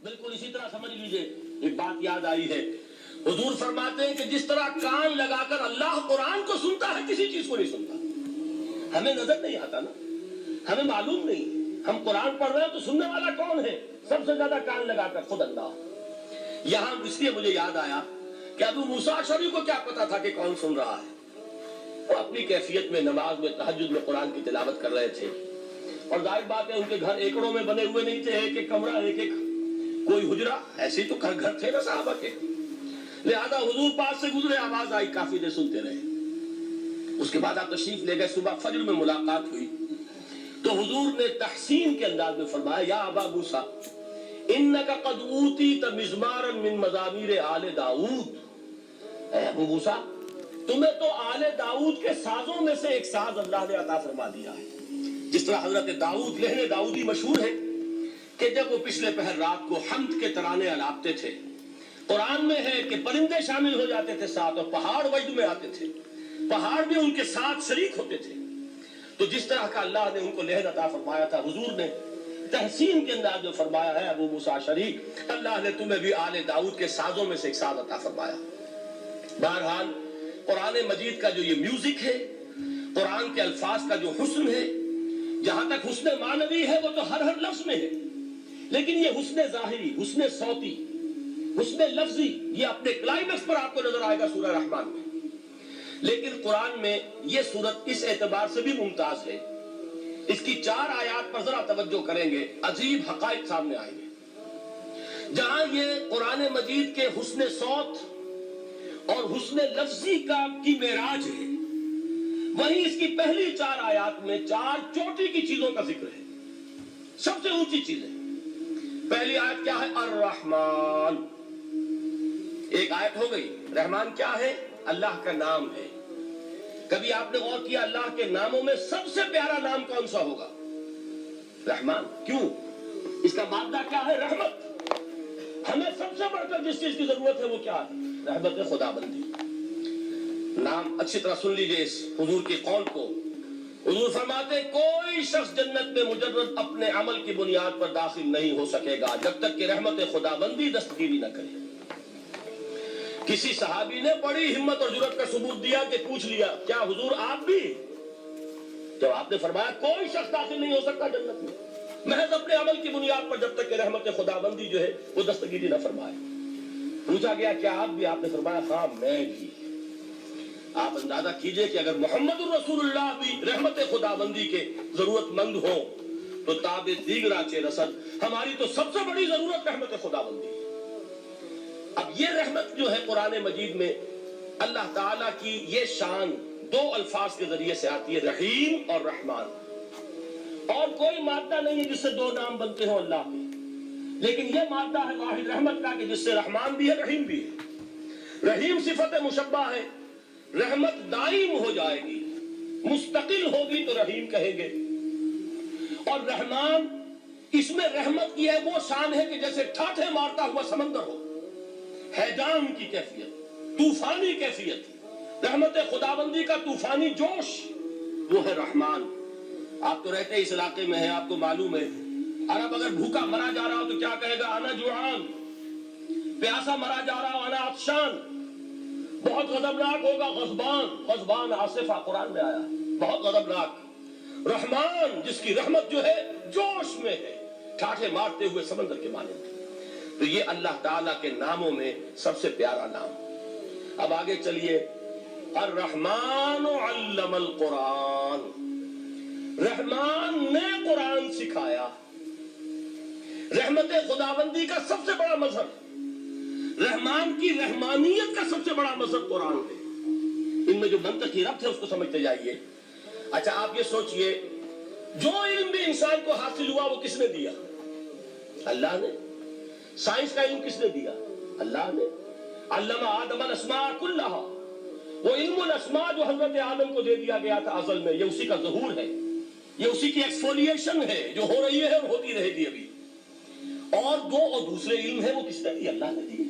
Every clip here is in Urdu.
بالکل اسی طرح سمجھ لیجئے ایک بات یاد آئی ہے، حضور فرماتے ہیں کہ جس طرح کان لگا کر اللہ قرآن کو سنتا ہے کسی چیز کو نہیں سنتا۔ ہمیں نظر نہیں آتا نا، ہمیں معلوم نہیں، ہم قرآن پڑھ رہے ہیں تو سننے والا کون ہے؟ سب سے زیادہ کان لگا کر خود اللہ۔ یہاں اس لیے مجھے یاد آیا کہ ابو موسیٰ اشعری کو کیا پتا تھا کہ کون سن رہا ہے؟ وہ اپنی کیفیت میں نماز میں تہجد میں قرآن کی تلاوت کر رہے تھے، اور ظاہر بات ہے ان کے گھر ایکڑوں میں بنے ہوئے نہیں تھے، ایک ایک کمرہ، ایک ایک کوئی حجرہ، ایسے تو گھر تھے نا صحابہ کے، لہذا حضور پاس سے گزرے، آواز آئی، کافی دیر سنتے رہے۔ اس کے بعد آپ تشریف لے گئے، صبح فجر میں ملاقات ہوئی تو حضور نے تحسین کے انداز میں فرمایا، یا ابا موسیٰ انک قد اوتیت مزمارا من مزامیر آل داؤد، اے ابو موسیٰ تمہیں تو آل داؤد کے سازوں میں سے ایک ساز اللہ نے عطا فرما دیا ہے۔ جس طرح حضرت داؤد، لہن داؤدی مشہور ہے کہ جب وہ پچھلے پہر رات کو حمد کے ترانے الاپتے تھے، قرآن میں ہے کہ پرندے شامل ہو جاتے تھے ساتھ، اور پہاڑ وجد میں آتے تھے، پہاڑ بھی ان کے ساتھ شریک ہوتے تھے۔ تو جس طرح کا اللہ نے ان کو لہن عطا فرمایا تھا، حضور نے تحسین کے انداز میں فرمایا ہے، ابو موسیٰ اشعری اللہ نے تمہیں بھی آل داؤد کے سازوں میں سے ایک ساز عطا فرمایا۔ بہرحال قرآن مجید کا جو یہ میوزک ہے، قرآن کے الفاظ کا جو حسن ہے، جہاں تک حسن معنوی ہے وہ تو ہر لفظ میں ہے، لیکن یہ حسن ظاہری، حسن صوتی، حسن لفظی، یہ اپنے کلائمیکس پر آپ کو نظر آئے گا سورہ رحمان میں۔ لیکن قرآن میں یہ سورت اس اعتبار سے بھی ممتاز ہے، اس کی 4 آیات پر ذرا توجہ کریں گے، عجیب حقائق سامنے آئیں گے۔ جہاں یہ قرآن مجید کے حسن صوت اور حسن لفظی کی معراج ہے، وہیں اس کی پہلی 4 آیات میں 4 چوٹی کی چیزوں کا ذکر ہے، سب سے اونچی چیزیں۔ پہلی آیت کیا ہے؟ الرحمن، ایک آیت ہو گئی۔ رحمان کیا ہے؟ اللہ کا نام ہے۔ کبھی آپ نے غور کیا اللہ کے ناموں میں سب سے پیارا نام کون سا ہوگا؟ رحمان۔ کیوں؟ اس کا مادہ کیا ہے؟ رحمت۔ ہمیں سب سے بڑھ کر جس چیز کی ضرورت ہے وہ کیا ہے؟ رحمت خدا بندی۔ نام اچھی طرح سن لیجئے اس حضور کی قول کو۔ حضور فرماتے کوئی شخص جنت میں مجرد اپنے عمل کی بنیاد پر داخل نہیں ہو سکے گا جب تک کہ رحمت خدا بندی دستگیری نہ کرے۔ کسی صحابی نے بڑی ہمت اور جرأت کا ثبوت دیا کہ پوچھ لیا، کیا حضور آپ بھی؟ جب آپ نے فرمایا کوئی شخص داخل نہیں ہو سکتا جنت میں محض اپنے عمل کی بنیاد پر جب تک کہ رحمت خدا بندی جو ہے وہ دستگیری نہ فرمائے۔ پوچھا گیا کیا آپ بھی؟ آپ نے فرمایا ہاں میں بھی۔ آپ اندازہ کیجئے کہ اگر محمد الرسول اللہ بھی رحمت خدا بندی کے ضرورت مند ہوں تو تاب دیگرہ چے رسد، ہماری تو سب سے بڑی ضرورت رحمت خدا بندی ہے۔ اب یہ رحمت جو ہے قرآن مجید میں اللہ تعالیٰ کی یہ شان 2 الفاظ کے ذریعے سے آتی ہے، رحیم اور رحمان۔ اور کوئی مادہ نہیں ہے جس سے 2 نام بنتے ہوں اللہ کے، لیکن یہ مادہ ہے واحد رحمت کا کہ جس سے رحمان بھی ہے رحیم بھی ہے۔ رحیم صفت مشبہ ہے، رحمت دائم ہو جائے گی، مستقل ہوگی تو رحیم کہیں گے، اور رحمان اس میں رحمت کی ہے وہ شان ہے کہ جیسے ٹھاٹھے مارتا ہوا سمندر ہو، ہیجان کی کیفیت، طوفانی کیفیت، رحمت خداوندی کا طوفانی جوش، وہ ہے رحمان۔ آپ تو رہتے اس علاقے میں ہیں، آپ کو معلوم ہے عرب اگر بھوکا مرا جا رہا ہو تو کیا کہے گا؟ انا جوعان۔ پیاسا مرا جا رہا ہو انا عطشان۔ بہت غضبناک ہوگا غضبان، غضبان آصفہ قرآن میں آیا، بہت غضبناک۔ رحمان جس کی رحمت جو ہے جوش میں ہے، ٹھاٹھے مارتے ہوئے سمندر کے مانند۔ تو یہ اللہ تعالیٰ کے ناموں میں سب سے پیارا نام۔ اب آگے چلیے، الرحمن علم القرآن، رحمان نے قرآن سکھایا۔ رحمت خداوندی کا سب سے بڑا مظہر، رحمان کی رحمانیت کا سب سے بڑا مظہر قرآن ہے۔ ان میں جو منطقی ربط ہے اس کو سمجھتے جائیے۔ اچھا آپ یہ سوچئے، جو علم بھی انسان کو حاصل ہوا وہ کس نے دیا؟ اللہ نے۔ سائنس کا علم کس نے دیا؟ اللہ نے۔ علم آدم الاسماء کلھا، وہ علم الاسماء جو حضرت آدم کو دے دیا گیا تھا ازل میں، یہ اسی کا ظہور ہے، یہ اسی کی ایکسفولیشن ہے جو ہو رہی ہے اور ہوتی رہے گی ابھی۔ اور دوسرے علم ہے وہ کس نے دیے؟ اللہ نے دیے۔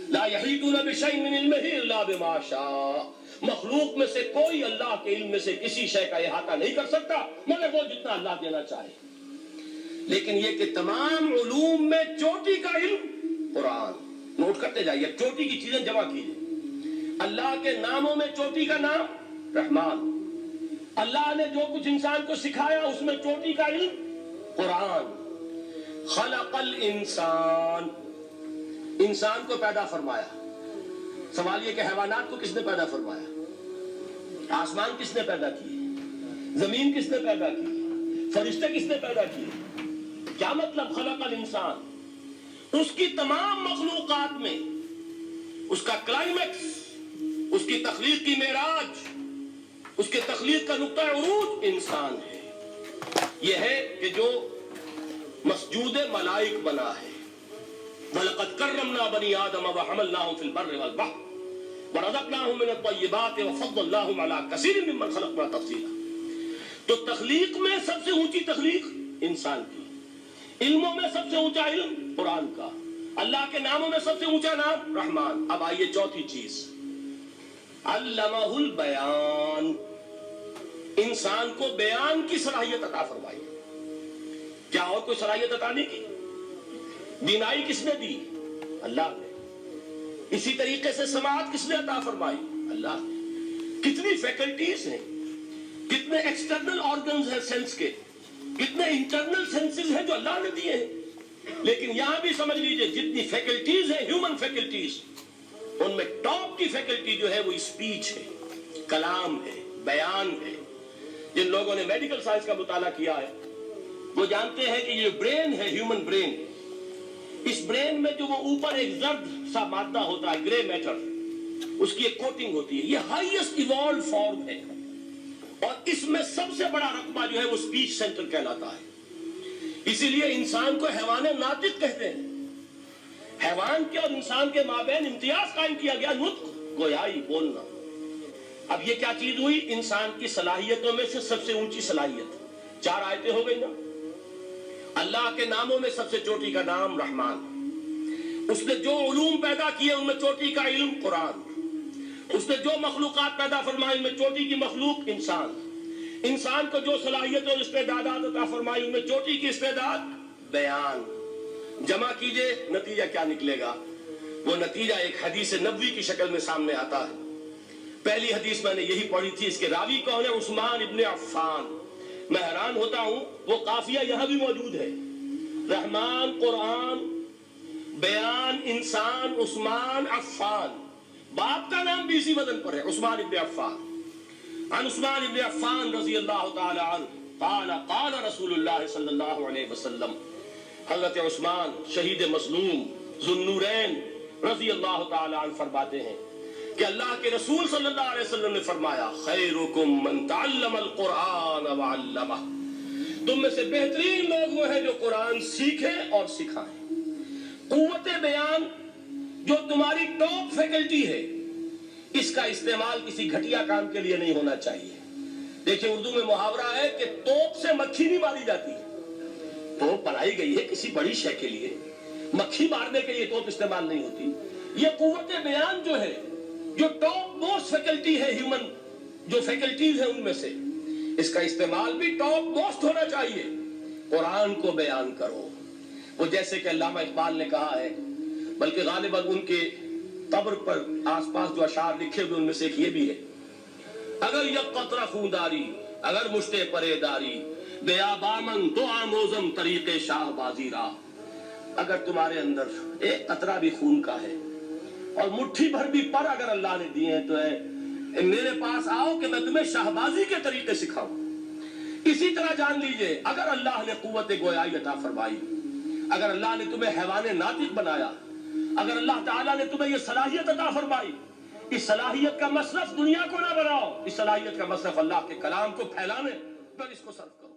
لا یحیطون بشیء من علمہ الا بما شاء، مخلوق میں سے کوئی اللہ کے علم میں سے کسی شے کا احاطہ نہیں کر سکتا مگر وہ جتنا اللہ دینا چاہے۔ لیکن یہ کہ تمام علوم میں چوٹی کا علم قرآن. نوٹ کرتے جائیے, چوٹی کی چیزیں جمع کیجئے. اللہ کے ناموں میں چوٹی کا نام رحمان. اللہ نے جو کچھ انسان کو سکھایا اس میں چوٹی کا علم قرآن. خلق الانسان, انسان کو پیدا فرمایا. سوال یہ کہ حیوانات کو کس نے پیدا فرمایا؟ آسمان کس نے پیدا کیے؟ زمین کس نے پیدا کی؟ فرشتے کس نے پیدا کیے؟ کیا مطلب خلق الانسان؟ اس کی تمام مخلوقات میں اس کا کلائمیکس, اس کی تخلیق کی معراج, اس کے تخلیق کا نقطہ عروج انسان ہے. یہ ہے کہ جو مسجود ملائک بنا ہے. وَلَقَدْ كَرَّمْنَا بَنِي آدَمَ وَحَمَلْنَاهُمْ فِي الْبَرِّ وَالْبَحْرِ وَرَزَقْنَاهُمْ مِنَ الطَّيِّبَاتِ وَفَضَّلْنَاهُمْ عَلَى كَثِيرٍ مِّمَّنْ خَلَقْنَا تَفْضِيلًا. تو تخلیق میں سب سے اونچی تخلیق انسان کی, علموں میں سب سے اونچا علم قرآن کا, اللہ کے ناموں میں سب سے اونچا نام رحمان. اب آئیے چوتھی چیز, علمہ البیان, انسان کو بیان کی صلاحیت عطا فرمائی. کیا اور کوئی صلاحیت عطا نہیں کی؟ بینائی کس نے دی؟ اللہ نے. اسی طریقے سے سماعت کس نے عطا فرمائی؟ اللہ نے. کتنی فیکلٹیز ہیں, کتنے ایکسٹرنل آرگنز ہیں سینس کے, کتنے انٹرنل سینسز ہیں جو اللہ نے دیے ہیں. لیکن یہاں بھی سمجھ لیجئے جتنی فیکلٹیز ہیں ہیومن فیکلٹیز, ان میں ٹاپ کی فیکلٹی جو ہے وہ اسپیچ ہے, کلام ہے, بیان ہے. جن لوگوں نے میڈیکل سائنس کا مطالعہ کیا ہے وہ جانتے ہیں کہ یہ برین ہے, ہیومن برین, اس برین میں جو وہ اوپر ایک زرد سا مادہ ہوتا ہے, گرے میٹر, اس کی ایک کوٹنگ ہوتی ہے, یہ ہائیسٹ ایوالوڈ فارم ہے. اور اس میں سب سے بڑا رقبہ جو ہے وہ اسپیچ سینٹر کہلاتا ہے. اسی لیے انسان کو حیوان ناطق کہتے ہیں. حیوان کے اور انسان کے مابین امتیاز قائم کیا گیا, نطق, گویائی, بولنا. اب یہ کیا چیز ہوئی؟ انسان کی صلاحیتوں میں سے سب سے اونچی صلاحیت. 4 آیتیں ہو گئی نا. اللہ کے ناموں میں سب سے چوٹی کا نام رحمان. اس نے جو علوم پیدا کیے ان میں چوٹی کا علم قرآن. اس نے جو مخلوقات پیدا فرمائی ان میں چوٹی کی مخلوق انسان. انسان کو جو صلاحیت اور استعدادات عطا فرمائی ان میں چوٹی کی استعداد بیان. جمع کیجئے, نتیجہ کیا نکلے گا؟ وہ نتیجہ ایک حدیث نبوی کی شکل میں سامنے آتا ہے. پہلی حدیث میں نے یہی پڑھی تھی, اس کے راوی کون ہے؟ عثمان ابن عفان. میں حیران ہوتا ہوں وہ قافیہ یہاں بھی موجود ہے, رحمان, قرآن, بیان, انسان, عثمان, عفان. باپ کا نام بھی اسی وزن پر ہے, عثمان ابن عفان. عن عثمان ابن عفان رضی اللہ تعالی عنہ قال قال رسول اللہ صلی اللہ علیہ وسلم. حضرت عثمان شہید مظلوم ذو النورین رضی اللہ تعالی عنہ فرماتے ہیں کہ اللہ کے رسول صلی اللہ علیہ وسلم نے فرمایا, خیرکم من تعلم القرآن وعلمہ. تم میں سے بہترین لوگ وہ ہیں جو قرآن سیکھیں اور سکھائیں. قوت بیان جو تمہاری ٹاپ فیکلٹی ہے, اس کا استعمال کسی گھٹیا کام کے لیے نہیں ہونا چاہیے. دیکھیں اردو میں محاورہ ہے کہ توپ سے مکھی نہیں ماری جاتی. توپ بنائی گئی ہے کسی بڑی شے کے لیے, مکھی مارنے کے لیے توپ استعمال نہیں ہوتی. یہ قوت بیان جو ہے, جو ٹاپ موسٹ فیکلٹی ہے ہیومن, جو فیکلٹیز ہیں ان میں سے, اس کا استعمال بھی ٹاپ موسٹ ہونا چاہیے. قرآن کو بیان کرو. وہ جیسے کہ علامہ اقبال نے کہا ہے, بلکہ غالباً ان کے قبر پر آس پاس جو اشعار لکھے ہوئے ان میں سے ایک یہ بھی ہے, اگر یک قطرہ خونداری اگر مشتے پرے داری بیابامن تو آموزم طریق شاہ بازی را. اگر تمہارے اندر ایک قطرہ بھی خون کا ہے اور مٹھی بھر بھی پر اگر اللہ نے دیے ہیں تو میرے پاس آؤ کہ میں تمہیں شہبازی کے طریقے سکھاؤں. اسی طرح جان لیجئے اگر اللہ نے قوت گویائی عطا فرمائی, اگر اللہ نے تمہیں حیوان ناطق بنایا, اگر اللہ تعالیٰ نے تمہیں یہ صلاحیت عطا فرمائی, اس صلاحیت کا مصرف دنیا کو نہ بناؤ, اس صلاحیت کا مصرف اللہ کے کلام کو پھیلانے پر اس کو صرف کرو.